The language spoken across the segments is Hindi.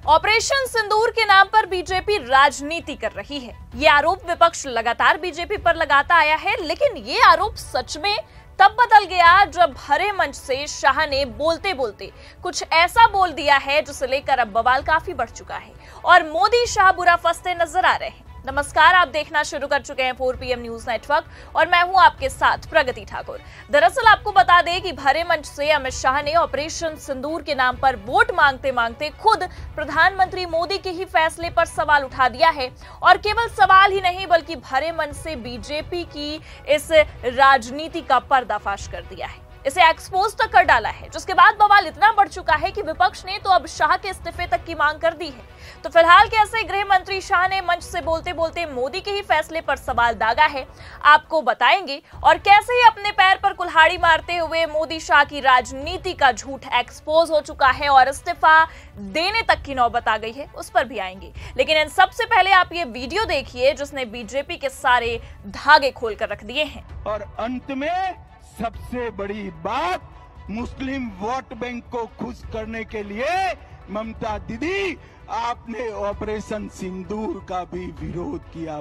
ऑपरेशन सिंदूर के नाम पर बीजेपी राजनीति कर रही है। ये आरोप विपक्ष लगातार बीजेपी पर लगाता आया है, लेकिन ये आरोप सच में तब बदल गया जब हरे मंच से शाह ने बोलते बोलते कुछ ऐसा बोल दिया है जिसे लेकर अब बवाल काफी बढ़ चुका है और मोदी शाह बुरा फंसते नजर आ रहे हैं। नमस्कार, आप देखना शुरू कर चुके हैं 4 PM न्यूज नेटवर्क और मैं हूं आपके साथ प्रगति ठाकुर। दरअसल आपको बता दें कि हरे मंच से अमित शाह ने ऑपरेशन सिंदूर के नाम पर वोट मांगते मांगते खुद प्रधानमंत्री मोदी के ही फैसले पर सवाल उठा दिया है और केवल सवाल ही नहीं बल्कि हरे मंच से बीजेपी की इस राजनीति का पर्दाफाश कर दिया है, इसे एक्सपोज तक कर डाला है, जिसके बाद बवाल इतना बढ़ चुका है कि विपक्ष ने तो अब शाह के इस्तीफे तक की मांग कर दी है। तो फिलहाल कैसे गृह मंत्री शाह ने मंच से बोलते बोलते मोदी के ही फैसले पर सवाल दागा है, आपको बताएंगे, और कैसे ही अपने पैर पर कुल्हाड़ी मारते हुए मोदी शाह की राजनीति का झूठ एक्सपोज हो चुका है और इस्तीफा देने तक की नौबत आ गई है, उस पर भी आएंगे। लेकिन इन सबसे पहले आप ये वीडियो देखिए जिसने बीजेपी के सारे धागे खोल कर रख दिए हैं। और अंत में सबसे बड़ी बात, मुस्लिम वोट बैंक को खुश करने के लिए ममता दीदी आपने ऑपरेशन सिंदूर का भी विरोध किया।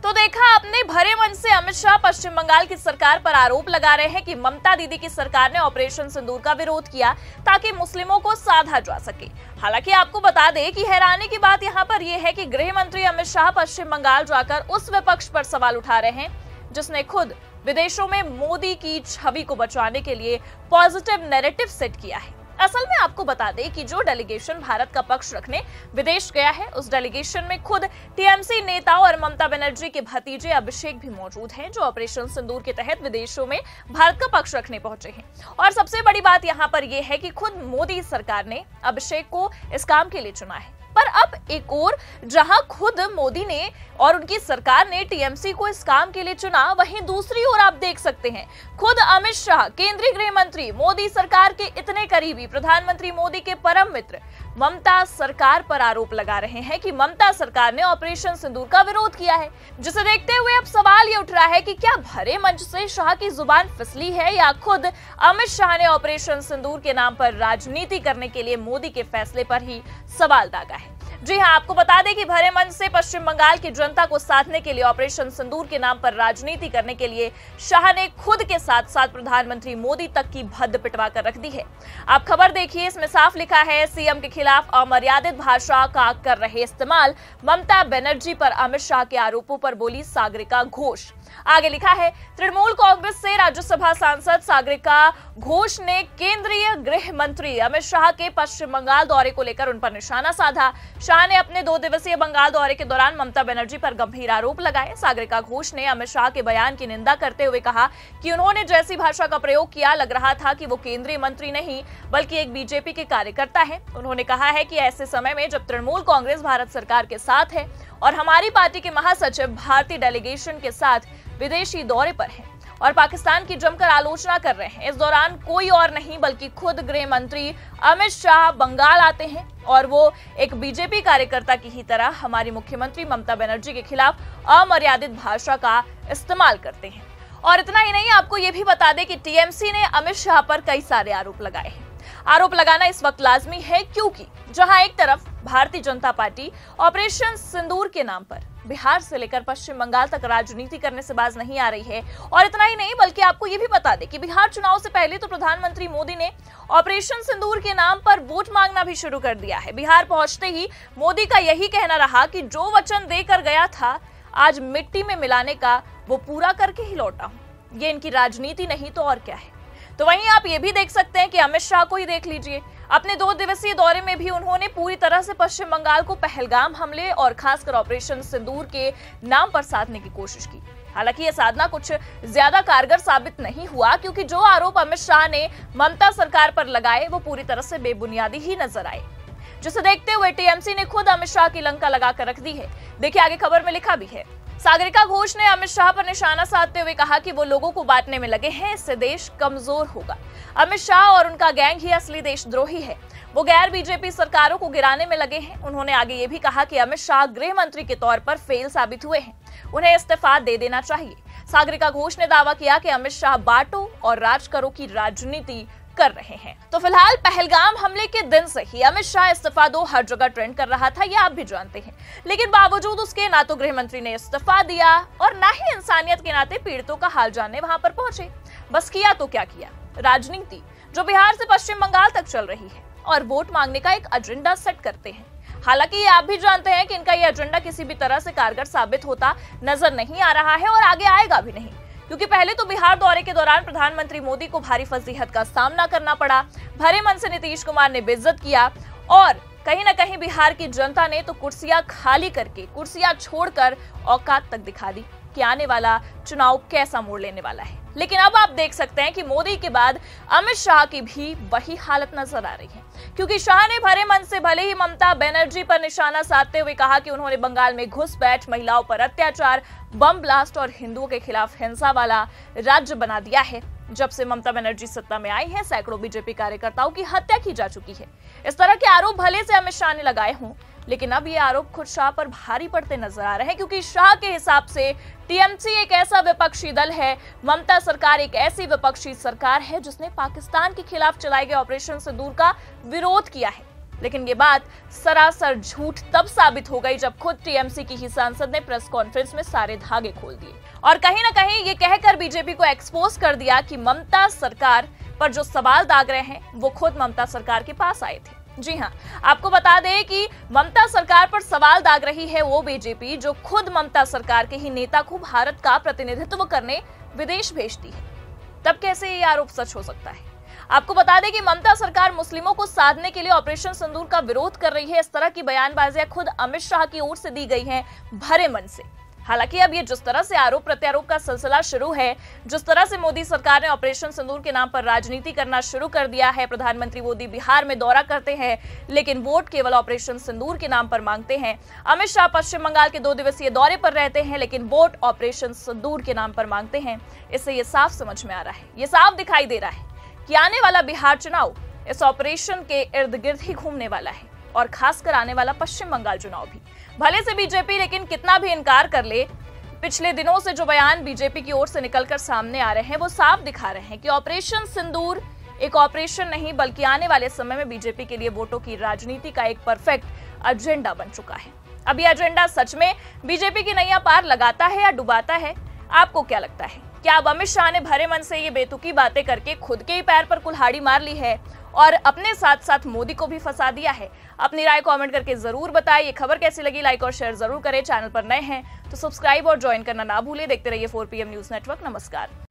तो देखा आपने, भरे मन से अमित शाह पश्चिम बंगाल की सरकार पर आरोप लगा रहे हैं कि ममता दीदी की सरकार ने ऑपरेशन सिंदूर का विरोध किया ताकि मुस्लिमों को साधा जा सके। हालांकि आपको बता दें कि हैरानी की बात यहां पर यह है कि गृह मंत्री अमित शाह पश्चिम बंगाल जाकर उस विपक्ष पर सवाल उठा रहे हैं जिसने खुद विदेशों में मोदी की छवि को बचाने के लिए पॉजिटिव नैरेटिव सेट किया है। असल में आपको बता दें कि जो डेलीगेशन भारत का पक्ष रखने विदेश गया है, उस डेलीगेशन में खुद टीएमसी नेता और ममता बनर्जी के भतीजे अभिषेक भी मौजूद हैं, जो ऑपरेशन सिंदूर के तहत विदेशों में भारत का पक्ष रखने पहुंचे हैं। और सबसे बड़ी बात यहां पर यह है कि खुद मोदी सरकार ने अभिषेक को इस काम के लिए चुना है। पर अब एक और जहां खुद मोदी ने और उनकी सरकार ने टीएमसी को इस काम के लिए चुना, वहीं दूसरी ओर आप देख सकते हैं खुद अमित शाह, केंद्रीय गृह मंत्री, मोदी सरकार के इतने करीबी, प्रधानमंत्री मोदी के परम मित्र, ममता सरकार पर आरोप लगा रहे हैं कि ममता सरकार ने ऑपरेशन सिंदूर का विरोध किया है। जिसे देखते हुए अब सवाल ये उठ रहा है कि क्या भरे मंच से शाह की जुबान फिसली है या खुद अमित शाह ने ऑपरेशन सिंदूर के नाम पर राजनीति करने के लिए मोदी के फैसले पर ही सवाल दागा है। जी हां, आपको बता दें कि भरे मंच से पश्चिम बंगाल की जनता को साधने के लिए ऑपरेशन सिंदूर के नाम पर राजनीति करने के लिए शाह ने खुद के साथ साथ प्रधानमंत्री मोदी तक की भद्द पिटवा कर रख दी है। आप खबर देखिए, इसमें साफ लिखा है, सीएम के खिलाफ अमर्यादित भाषा का कर रहे इस्तेमाल, ममता बनर्जी पर अमित शाह के आरोपों पर बोली सागरिका घोष। आगे लिखा है, तृणमूल कांग्रेस से राज्यसभा सांसद सागरिका घोष ने केंद्रीय गृह मंत्री अमित शाह के पश्चिम बंगाल दौरे को लेकर उन पर निशाना साधा। शाह ने अपने 2 दिवसीय बंगाल दौरे के दौरान ममता बनर्जी पर गंभीर आरोप लगाए। सागरिका घोष ने अमित शाह के बयान की निंदा करते हुए कहा कि उन्होंने जैसी भाषा का प्रयोग किया, लग रहा था कि वो केंद्रीय मंत्री नहीं बल्कि एक बीजेपी के कार्यकर्ता है। उन्होंने कहा है कि ऐसे समय में जब तृणमूल कांग्रेस भारत सरकार के साथ है और हमारी पार्टी के महासचिव भारतीय डेलीगेशन के साथ विदेशी दौरे पर हैं और पाकिस्तान की जमकर आलोचना कर रहे हैं, इस दौरान कोई और नहीं बल्कि खुद गृह मंत्री अमित शाह बंगाल आते हैं और वो एक बीजेपी कार्यकर्ता की ही तरह हमारी मुख्यमंत्री ममता बनर्जी के खिलाफ अमर्यादित भाषा का इस्तेमाल करते हैं। और इतना ही नहीं, आपको ये भी बता दें कि टीएमसी ने अमित शाह पर कई सारे आरोप लगाए हैं। आरोप लगाना इस वक्त लाजमी है क्योंकि जहां एक तरफ भारतीय जनता पार्टी ऑपरेशन सिंदूर के नाम पर बिहार से लेकर पश्चिम बंगाल तक राजनीति करने से बाज नहीं आ रही है, और इतना ही नहीं बल्कि आपको ये भी बता दें कि बिहार चुनाव से पहले तो प्रधानमंत्री मोदी ने ऑपरेशन सिंदूर के नाम पर वोट मांगना भी शुरू कर दिया है। बिहार पहुंचते ही मोदी का यही कहना रहा कि जो वचन देकर गया था आज मिट्टी में मिलाने का वो पूरा करके ही लौटा हूं। ये इनकी राजनीति नहीं तो और क्या है। तो वहीं आप ये भी देख सकते हैं कि अमित शाह को ही देख लीजिए, अपने 2 दिवसीय दौरे में भी उन्होंने पूरी तरह से पश्चिम बंगाल को पहलगाम हमले और खासकर ऑपरेशन सिंदूर के नाम पर साधने की कोशिश की। हालांकि यह साधना कुछ ज्यादा कारगर साबित नहीं हुआ क्योंकि जो आरोप अमित शाह ने ममता सरकार पर लगाए वो पूरी तरह से बेबुनियादी ही नजर आए, जिसे देखते हुए टीएमसी ने खुद अमित शाह की लंका लगाकर रख दी है। देखिए आगे खबर में लिखा भी है, सागरिका घोष ने अमित शाह पर निशाना साधते हुए कहा कि वो लोगों को बांटने में लगे हैं, इससे देश कमजोर होगा। अमित शाह और उनका गैंग ही असली देशद्रोही है, वो गैर बीजेपी सरकारों को गिराने में लगे हैं। उन्होंने आगे ये भी कहा कि अमित शाह गृह मंत्री के तौर पर फेल साबित हुए हैं, उन्हें इस्तीफा दे देना चाहिए। सागरिका घोष ने दावा किया कि अमित शाह बांटो और राज करो की राजनीति कर रहे हैं। तो फिलहाल पहलगाम हमले के दिन से ही अमित शाह इस्तीफा दो हर जगह ट्रेंड कर रहा था, ये आप भी जानते हैं। लेकिन बावजूद उसके ना तो गृह मंत्री ने इस्तीफा दिया और ना ही इंसानियत के नाते पीड़ितों का हाल जानने वहां पर पहुंचे। बस किया तो क्या किया, राजनीति जो बिहार से पश्चिम बंगाल तक चल रही है और वोट मांगने का एक एजेंडा सेट करते हैं। हालांकि ये आप भी जानते हैं कि इनका ये एजेंडा किसी भी तरह से कारगर साबित होता नजर नहीं आ रहा है और आगे आएगा भी नहीं, क्योंकि पहले तो बिहार दौरे के दौरान प्रधानमंत्री मोदी को भारी फजीहत का सामना करना पड़ा, भरे मन से नीतीश कुमार ने बेइज्जत किया और कहीं ना कहीं बिहार की जनता ने तो कुर्सियां खाली करके, कुर्सियां छोड़कर औकात तक दिखा दी कि आने वाला चुनाव कैसा मोड़ लेने वाला है। लेकिन अब आप देख सकते हैं कि मोदी के बाद अमित शाह की भी वही हालत नजर आ रही है, क्योंकि शाह ने भरे मन से भले ही ममता बनर्जी पर निशाना साधते हुए कहा कि उन्होंने बंगाल में घुसपैठ, महिलाओं पर अत्याचार, बम ब्लास्ट और हिंदुओं के खिलाफ हिंसा वाला राज्य बना दिया है। जब से ममता बनर्जी सत्ता में आई है, सैकड़ों बीजेपी कार्यकर्ताओं की हत्या की जा चुकी है। इस तरह के आरोप भले से अमित शाह ने लगाए हों, लेकिन अब ये आरोप खुद शाह पर भारी पड़ते नजर आ रहे हैं, क्योंकि शाह के हिसाब से टीएमसी एक ऐसा विपक्षी दल है, ममता सरकार एक ऐसी विपक्षी सरकार है जिसने पाकिस्तान के खिलाफ चलाए गए ऑपरेशन सिंदूर का विरोध किया है। लेकिन ये बात सरासर झूठ तब साबित हो गई जब खुद टीएमसी की ही सांसद ने प्रेस कॉन्फ्रेंस में सारे धागे खोल दिए और कहीं ना कहीं ये कहकर बीजेपी को एक्सपोज कर दिया कि ममता सरकार पर जो सवाल दाग रहे हैं वो खुद ममता सरकार के पास आए थे। जी हां, आपको बता दें कि ममता सरकार पर सवाल दाग रही है वो बीजेपी जो खुद ममता सरकार के ही नेता को भारत का प्रतिनिधित्व करने विदेश भेजती है। तब कैसे ये आरोप सच हो सकता है? आपको बता दें कि ममता सरकार मुस्लिमों को साधने के लिए ऑपरेशन सिंदूर का विरोध कर रही है। इस तरह की बयानबाजियां खुद अमित शाह की ओर से दी गई हैं भरे मन से। हालांकि अब ये जिस तरह से आरोप प्रत्यारोप का सिलसिला शुरू है, जिस तरह से मोदी सरकार ने ऑपरेशन सिंदूर के नाम पर राजनीति करना शुरू कर दिया है, प्रधानमंत्री मोदी बिहार में दौरा करते हैं लेकिन वोट केवल ऑपरेशन सिंदूर के नाम पर मांगते हैं, अमित शाह पश्चिम बंगाल के 2 दिवसीय दौरे पर रहते हैं लेकिन वोट ऑपरेशन सिंदूर के नाम पर मांगते हैं, इससे ये साफ समझ में आ रहा है, ये साफ दिखाई दे रहा है कि आने वाला बिहार चुनाव इस ऑपरेशन के इर्द गिर्द ही घूमने वाला है और खासकर आने वाला पश्चिम बंगाल चुनाव भी। भले से बीजेपी लेकिन कितना भी इनकार कर ले, पिछले दिनों से जो बयान बीजेपी की ओर से निकलकर सामने आ रहे हैं वो साफ दिखा रहे हैं कि ऑपरेशन सिंदूर एक ऑपरेशन नहीं बल्कि आने वाले समय में बीजेपी के लिए वोटों की राजनीति का एक परफेक्ट एजेंडा बन चुका है। अब यह एजेंडा सच में बीजेपी की नैया पार लगाता है या डुबाता है? आपको क्या लगता है? क्या अब अमित शाह ने भरे मन से ये बेतुकी बातें करके खुद के ही पैर पर कुल्हाड़ी मार ली है और अपने साथ साथ मोदी को भी फंसा दिया है? अपनी राय कमेंट करके जरूर बताएं। ये खबर कैसी लगी लाइक और शेयर जरूर करें। चैनल पर नए हैं तो सब्सक्राइब और ज्वाइन करना ना भूलें। देखते रहिए 4PM न्यूज नेटवर्क। नमस्कार।